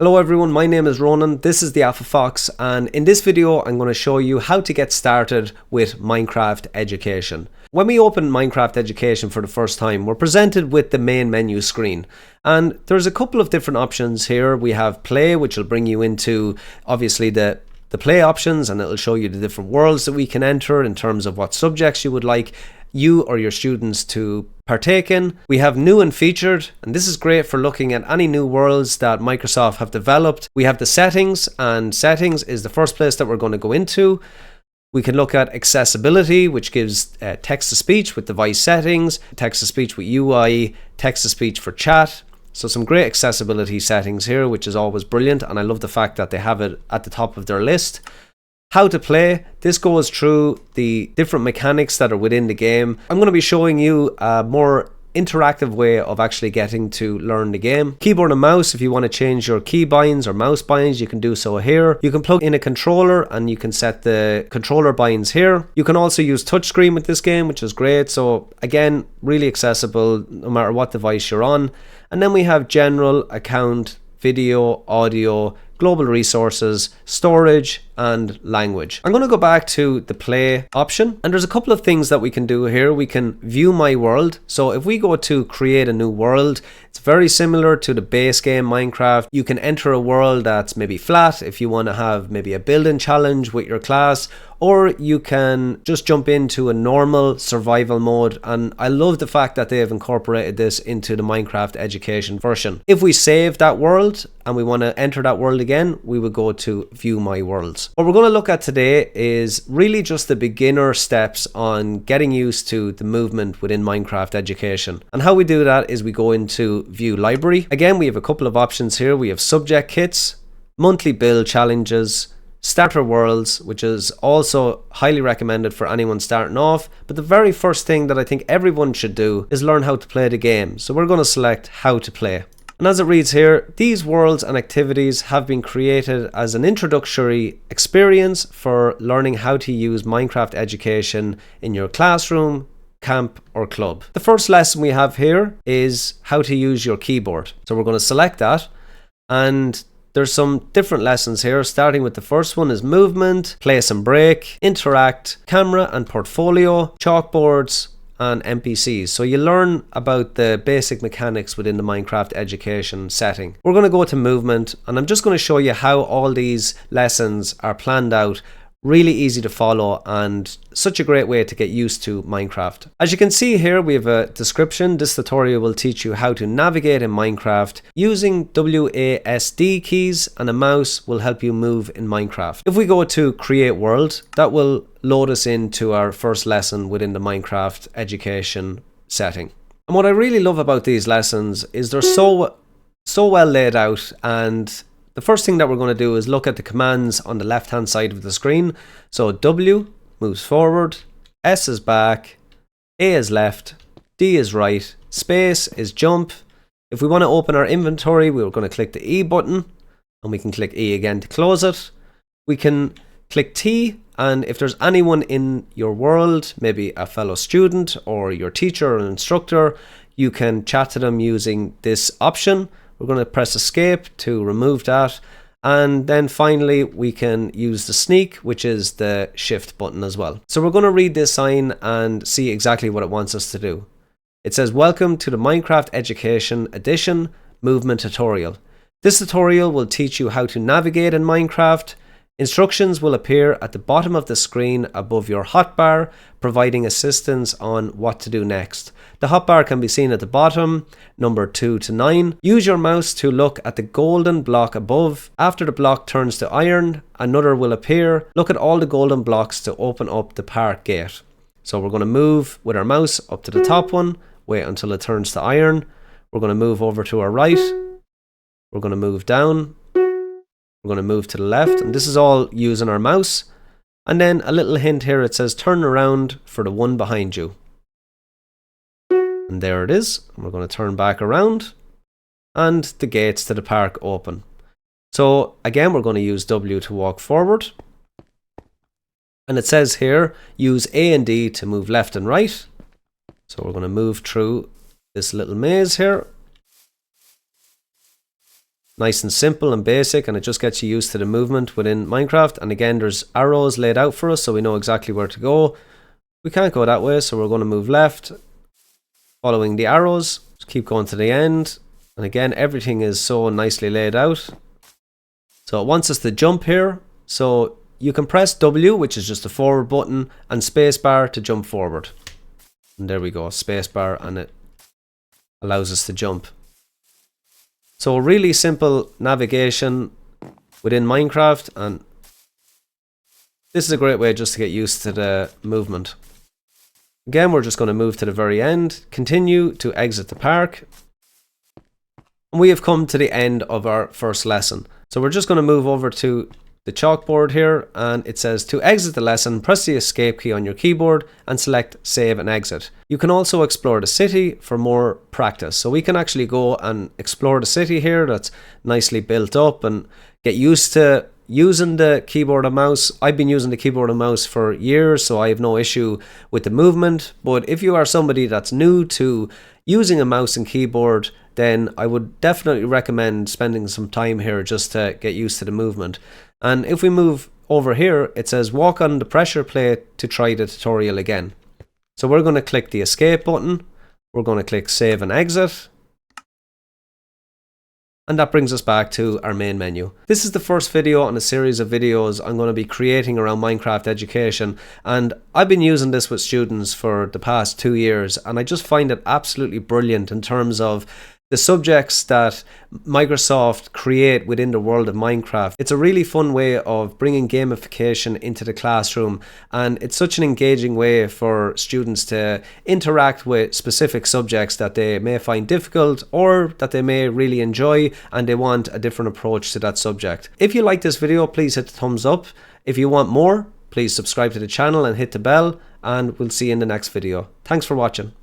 Hello everyone, my name is Ronan, this is the Alpha Fox, and in this video I'm going to show you how to get started with Minecraft Education. When we open Minecraft Education for the first time, we're presented with the main menu screen, and there's a couple of different options here. We have Play, which will bring you into obviously the play options, and it'll show you the different worlds that we can enter in terms of what subjects you would like you or your students to partake in. We have new and featured, and this is great for looking at any new worlds that Microsoft have developed. We have the settings, and settings is the first place that we're going to go into. We can look at accessibility, which gives text to speech with device settings, text to speech with UI, text to speech for chat. So some great accessibility settings here, which is always brilliant, and I love the fact that they have it at the top of their list. How to play. This goes through the different mechanics that are within the game. I'm going to be showing you a more interactive way of actually getting to learn the game. Keyboard and mouse, if you want to change your key binds or mouse binds, you can do so here. You can plug in a controller and you can set the controller binds here. You can also use touchscreen with this game, which is great. So again, really accessible no matter what device you're on. And then we have general, account, video, audio, global resources, storage, and language. I'm going to go back to the play option, and there's a couple of things that we can do here. We can view my world. So if we go to create a new world, it's very similar to the base game Minecraft. You can enter a world that's maybe flat if you want to have maybe a building challenge with your class, or you can just jump into a normal survival mode. And I love the fact that they have incorporated this into the Minecraft Education version. If we save that world and we want to enter that world again, we would go to view my worlds. What we're going to look at today is really just the beginner steps on getting used to the movement within Minecraft Education. And how we do that is we go into view library. Again, we have a couple of options here. We have subject kits, monthly build challenges, starter worlds, which is also highly recommended for anyone starting off. But the very first thing that I think everyone should do is learn how to play the game. So we're going to select how to play. And as it reads here, these worlds and activities have been created as an introductory experience for learning how to use Minecraft Education in your classroom, camp, or club. The first lesson we have here is how to use your keyboard. So we're going to select that, and there's some different lessons here, starting with the first one is movement, place and break, interact, camera and portfolio, chalkboards, and NPCs. So you learn about the basic mechanics within the Minecraft Education setting. We're going to go to movement, and I'm just going to show you how all these lessons are planned out. Really easy to follow and such a great way to get used to Minecraft. As you can see here, we have a description. This tutorial will teach you how to navigate in Minecraft using WASD keys, and a mouse will help you move in Minecraft. If we go to create world, that will load us into our first lesson within the Minecraft Education setting. And what I really love about these lessons is they're so well laid out, and the first thing that we're going to do is look at the commands on the left hand side of the screen. So W moves forward, S is back, A is left, D is right, space is jump. If we want to open our inventory, we're going to click the E button, and we can click E again to close it. We can click T, and if there's anyone in your world, maybe a fellow student or your teacher or instructor, you can chat to them using this option. We're going to press escape to remove that, and then finally we can use the sneak, which is the shift button as well. So we're going to read this sign and see exactly what it wants us to do. It says, welcome to the Minecraft Education Edition movement tutorial. This tutorial will teach you how to navigate in Minecraft. Instructions will appear at the bottom of the screen above your hotbar, providing assistance on what to do next. The hotbar can be seen at the bottom, number 2 to 9. Use your mouse to look at the golden block above. After the block turns to iron, another will appear. Look at all the golden blocks to open up the park gate. So we're going to move with our mouse up to the top one, wait until it turns to iron. We're going to move over to our right. We're going to move down. We're going to move to the left, and this is all using our mouse. And then a little hint here, it says turn around for the one behind you. And there it is. And we're going to turn back around, and the gates to the park open. So again, we're going to use W to walk forward. And it says here, use A and D to move left and right. So we're going to move through this little maze here. Nice and simple and basic, and it just gets you used to the movement within Minecraft. And again, there's arrows laid out for us so we know exactly where to go. We can't go that way, so we're going to move left, following the arrows. Just keep going to the end, and again, everything is so nicely laid out. So it wants us to jump here, so you can press W, which is just the forward button, and spacebar to jump forward. And there we go, spacebar, and it allows us to jump. So really simple navigation within Minecraft, and this is a great way just to get used to the movement. Again, we're just going to move to the very end, continue to exit the park, and we have come to the end of our first lesson. So we're just going to move over to the chalkboard here, and it says to exit the lesson, press the escape key on your keyboard and select save and exit. You can also explore the city for more practice. So we can actually go and explore the city here that's nicely built up and get used to using the keyboard and mouse. I've been using the keyboard and mouse for years, so I have no issue with the movement. But if you are somebody that's new to using a mouse and keyboard, then I would definitely recommend spending some time here just to get used to the movement. And if we move over here, it says walk on the pressure plate to try the tutorial again. So we're going to click the escape button. We're going to click save and exit. And that brings us back to our main menu. This is the first video on a series of videos I'm going to be creating around Minecraft education, and I've been using this with students for the past 2 years, and I just find it absolutely brilliant in terms of the subjects that Microsoft create within the world of Minecraft. It's a really fun way of bringing gamification into the classroom, and it's such an engaging way for students to interact with specific subjects that they may find difficult or that they may really enjoy, and they want a different approach to that subject. If you like this video, please hit the thumbs up. If you want more, please subscribe to the channel and hit the bell, and we'll see you in the next video. Thanks for watching.